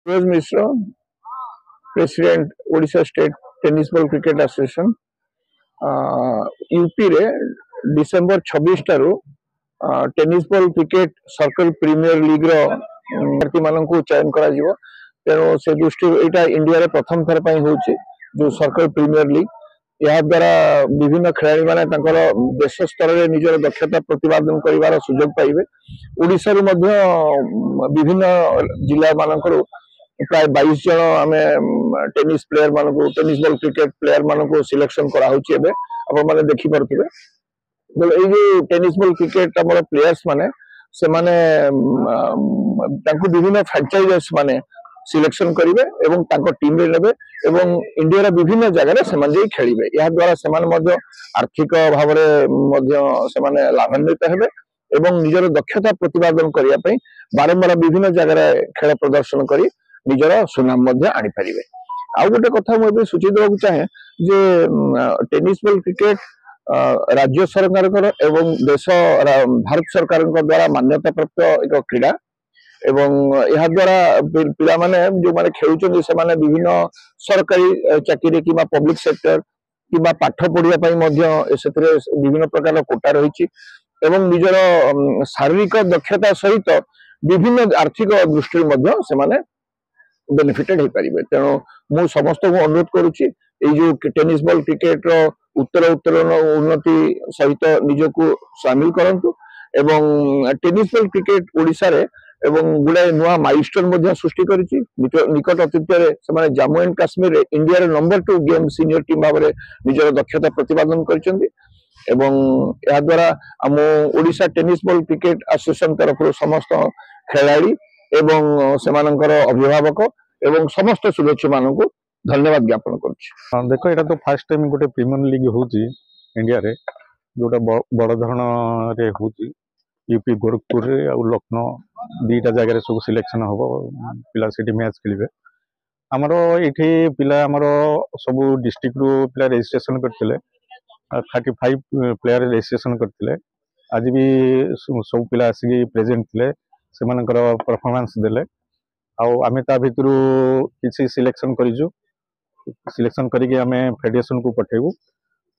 Rose Mishra, President Odisha State Tennis Ball Cricket Association, UP रे December 26 टारू tennis ball cricket circle premier league प्रार्थी मान चयन कर तेणु से दृष्टि यहाँ इंडिया रे प्रथम थर होची जो सर्कल प्रीमियर लीग या द्वारा विभिन्न खेलाड़ी माने देश स्तर में निजर दक्षता प्रतिपादन कर सुजोग पाइबे। ओडिशा रू मध्य विभिन्न जिला मानकर प्राय 22 जन आम टेनिस प्लेयर मान टेनिस बॉल क्रिकेट प्लेयर मान सिलेक्शन कराने देखिपे ये जो टेनिस बॉल क्रिकेट आम प्लेयर्स माने से माने विभिन्न फ्रांचाइजेस माने सिलेक्शन करेंगे एवं टीम रे नेबे एवं इंडिया विभिन्न जगह से खेलिबे या द्वारा से आर्थिक भाव में लाभान्वित हेबे एवं निजर दक्षता प्रतिपादन करने बारंबार विभिन्न जगह खेल प्रदर्शन कर निजर सुनाम आनी पारिबे। आउ गोटे कथा मुझे सूची देवाक चाहे जे टेनिस बॉल क्रिकेट राज्य सरकार एवं देश भारत सरकार द्वारा मान्यता प्राप्त एक क्रीड़ा एवं यह द्वारा पिला माने जो माने खेलुचंदी से माने विभिन्न सरकारी चाकरी किबा पब्लिक सेक्टर किबा पाठ पढ़िया पई मध्य एसेतरे विभिन्न प्रकार कोटा रहिछि एवं निजर शारीरिक दक्षता सहित विभिन्न आर्थिक दृष्टि मध्य से माने बेनिफिटेड हो पारिबे। तेणु मु समस्त को अनुरोध करुछि जो टेनिस बॉल क्रिकेट रो उत्तर उन्नति सहित निजको शामिल करंतु एवं टेनिस बॉल क्रिकेट ओडिशा रे एवं गुड़ाए नुआ माइलस्टोन सृष्टि करिछि। निकट अतीत में जम्मू एंड काश्मीर इंडिया रे नंबर 2 गेम सीनियर टीम भाव निजर दक्षता प्रतिपादन करछन्ती एवं या द्वारा आम Odisha tennis ball cricket association तरफ समस्त खेलाड़ी एवं सेमानंकर अभिभावक एवं समस्त शुभेच्छु मानक धन्यवाद ज्ञापन करुछि। देखो यहाँ तो फास्ट टाइम गोटे प्रीमियर लीग होची इंडिया रे जोटा बड़ धरण रे होची यूपी गोरखपुर रे और लखनऊ दीटा जगह सब सिलेक्शन हम पिला से मैच खेलिबे। आमर ये पिला आमर सब डिस्ट्रिक्ट रु पिला रजिस्ट्रेशन करते 35 प्लेयर रजिस्ट्रेशन करते आज भी सब पिला आसिक प्रेजेंट थे से परफॉर्मेंस देले आम ता भितर किसी सिलेक्शन करिजु सिलेक्शन करके आम फेडरेशन को पठेबू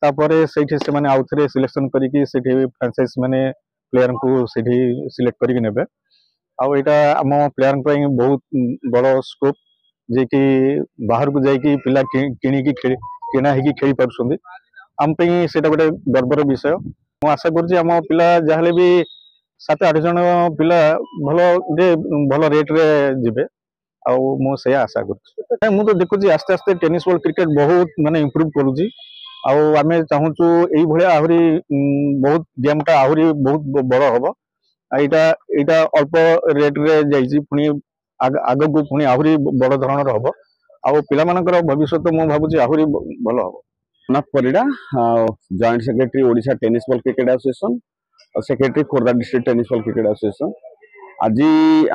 तापर से माने आउ थे सिलेक्शन करके फ्रांचाइज माने प्लेयर को सिलेक्ट करके नेबे आउ एटा आम प्लेयर बहुत बड़ स्कोप जे कि बाहर को जाइए पिला किणा होगी खेली पार्टी आम से गोटे गर्वर विषय। मु आशा करुँच आम पिला जहाँ भी 7-8 जन पिला भल रेट रे जिबे मुझे आशा कर तो देखुची आस्ते आस्ते टेनिस बॉल क्रिकेट बहुत माने इम्प्रूव करुँची आम चाहूँ ये आहरी बहुत गेमटा आहरी बहुत बड़ हम यहाँ अल्प रेट रे जाइए पुणी आग को पुणी आहरी बड़ धरण हम आउ पिला भविष्य मु भावुँ आहरी भल हम। Nath Parida joint secretary Odisha tennis ball cricket association और secretary Khordha district tennis ball cricket association आज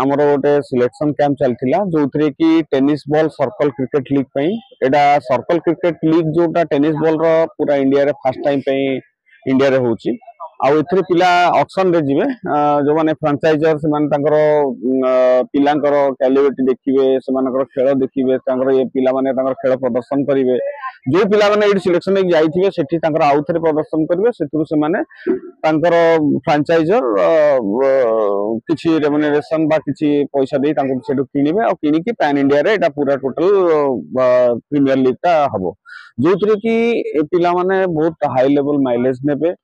आमर गोटे सिलेक्शन कैंप चलता जो थे कि tennis ball circle cricket league पई एटा सर्कल क्रिकेट लीग जोटा टेनिस बॉल रो पूरा इंडिया रे फर्स्ट टाइम पे इंडिया रे होची आउ एथरे पिला ऑक्शन रे जिवे जो माने फ्रांचाइजर से माने तांकर पिलांकर क्वालिटी देखिबे से मानकर खेल देखिबे तांकर ये पिला माने तांकर खेल प्रदर्शन करिवे जो पिला माने एडी सिलेक्शन एक जाइथिबे सेठी तांकर आउ थरे प्रदर्शन करिवे सेतु से माने तांकर फ्रांचाइजर किछि रेम्युनरेशन बा किछि पैसा दे तांको सेठु किनिबे आ किनि कि पैन इंडिया रे एटा पूरा टोटल प्रीमियर लीग ता हबो जो थरे कि पिला माने बहुत हाई लेवल माइलेज नेबे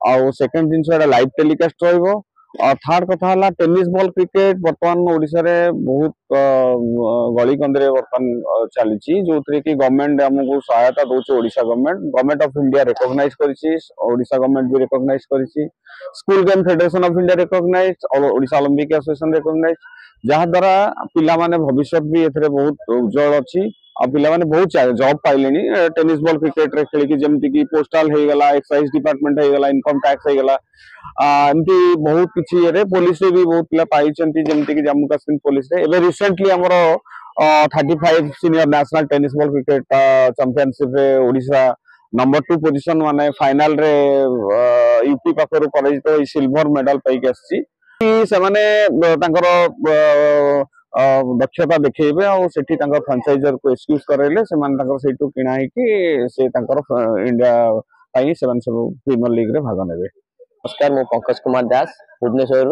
आउ सेकंड जिनस लाइव टेलीकास्ट रहिबो और थर्ड कथा हला टेनिस बॉल क्रिकेट वर्तमान ओडिशा रे बहुत गली कंदरे वर्तमान चली जो थे कि गवर्नमेंट हमको सहायता दौर Odisha government of India recognise करिछि ओडिशा गवर्नमेंट भी रिकॉग्नाइज करिछि school game federation of India recognise और ओडिशा ओलंपिक एसोसिएशन रिकॉग्नाइज जहाँ द्वारा पिला माने भविष्य भी एथरे बहुत उज्जवल अछि आ पिला माने बहुत जॉब पाइलेनी टेनिस बॉल क्रिकेट रे खेलिकी जेमति कि पोस्टल हे गला एक्साइज डिपार्टमेंट हे गला इनकम टैक्स हे गला एमती बहुत किछि रे पुलिस रे भी बहुत पिला पाइचंती जेमति कि जम्मू कश्मीर पुलिस रे एबे रिसेंटली हमरो 35 senior national tennis ball cricket championship रे ओडिशा नंबर 2 पोजीशन माने फाइनल रे यूपी पाखरु पराजित सिल्वर मेडल पाइक आछि से माने तांकर ଦକ୍ଷତା ଦେଖେଇବେ ଆଉ ସେଠି ତାଙ୍କ ଫ୍ରାଞ୍ଚାଇଜର କୁ ଏକ୍ସକ୍ୟୁଜ କରାଇଲେ ସେମାନେ ତାଙ୍କର ସେଇଠୁ କିଣା ହେଇକି ସେ ତାଙ୍କର ଇଣ୍ଡିଆ ପାଇଁ ସେମାନେ ସବୁ ପ୍ରିମିୟର ଲିଗ ରେ ଭାଗ ନେବେ। नमस्कार मु पंकज कुमार दास भुवनेश्वर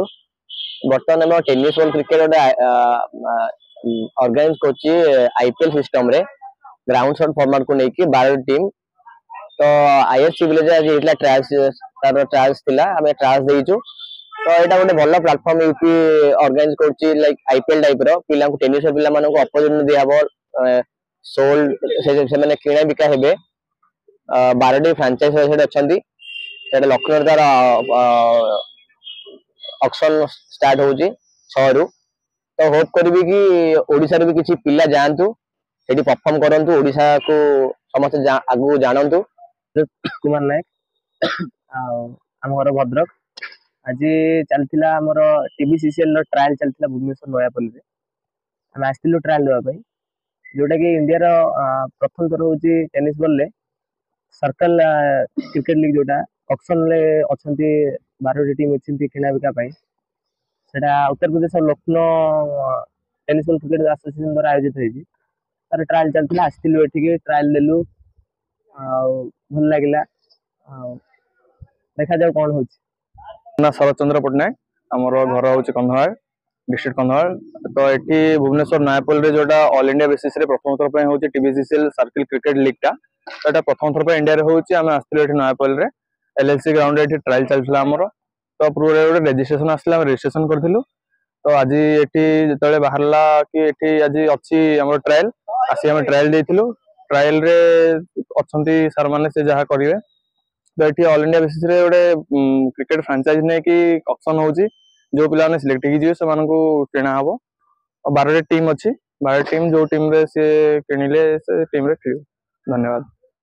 बर्तमान आम टेनिस बॉल क्रिकेट गोटे ऑर्गेनाइज करछि आईपीएल सिस्टम रे ग्राउंड शॉट फॉर्मेट को लेकिन 12 टीम तो आईएससी विलेज आज इतला ट्रायल्स तार ट्रायल्स थिला हमें ट्रायल्स देइछु तो एटा गोटे भलो प्लेटफॉर्म यूपी ऑर्गेनाइज करछि लाइक आईपीएल टाइप रो पिला को टेनिस पिला मानको अपॉर्चुनिटी दियाबो सोल्ड से माने किणा बिका हेबे 12 टी फ्रेंचाइज सेट अछंती सेटा लखनऊ तार ऑक्शन स्टार्ट होउची 6 रु तो होप करबी कि ओडिसा रे भी किछि पिला जानतु सेठी परफॉर्म करंतु ओडिसा को समस्त आगु जानंतु। कुमार नायक आम घर भद्रक आज चलता आमर टीबीसीसीएल ट्रायल चलता भुवनेश्वर नयापल्ली रे आम आसलु ट्रायल देवाई जोटा कि इंडिया प्रथम थर हूँ टेनिस बॉल ले सर्कल क्रिकेट लीग जोटा ऑक्शन ले अच्छी 12 टीम अच्छी किना बिका सेटा Uttar Pradesh Lucknow tennis ball cricket association द्वारा आयोजित होती तार ट्रायल चलता आसलु ये ट्रायल देलु भल लगे देखा जाऊ कौन हो शरद चंद्र पट्टनायक आमर घर हूँ कंधमाल डिस्ट्रिक्ट कंधमाल तो ये भुवनेश्वर नयापल्ली रे जोटा ऑल इंडिया बेसिस रे प्रथम थर पे होची टीबीसीसीएल सर्किल क्रिकेट लीग टा तो प्रथम थर पे इंडिया रे होची आमे आस्थिलु एठी नयापल्ली रे एलएलसी ग्राउंड रे एठी ट्रायल चलथिला हमर तो पूर्व रे गोटे रजिस्ट्रेशन आसला हम रजिस्ट्रेशन करथिलु तो आज एठी जतले बाहरला कि एठी आज अछि हमर ट्रायल आसी हम ट्रायल देथिलु ट्रायल रे अछंती सर माने से जहा करिवे तो ये ऑल इंडिया बेसिस रे गोटे क्रिकेट फ्रांचाइज ने कि ऑप्शन होची जो पिला ने सिलेक्ट हो जी से किणा हम और 12 टीम अच्छी 12 टीम जो टीम रे से किणिले से टीम रे खेल। धन्यवाद।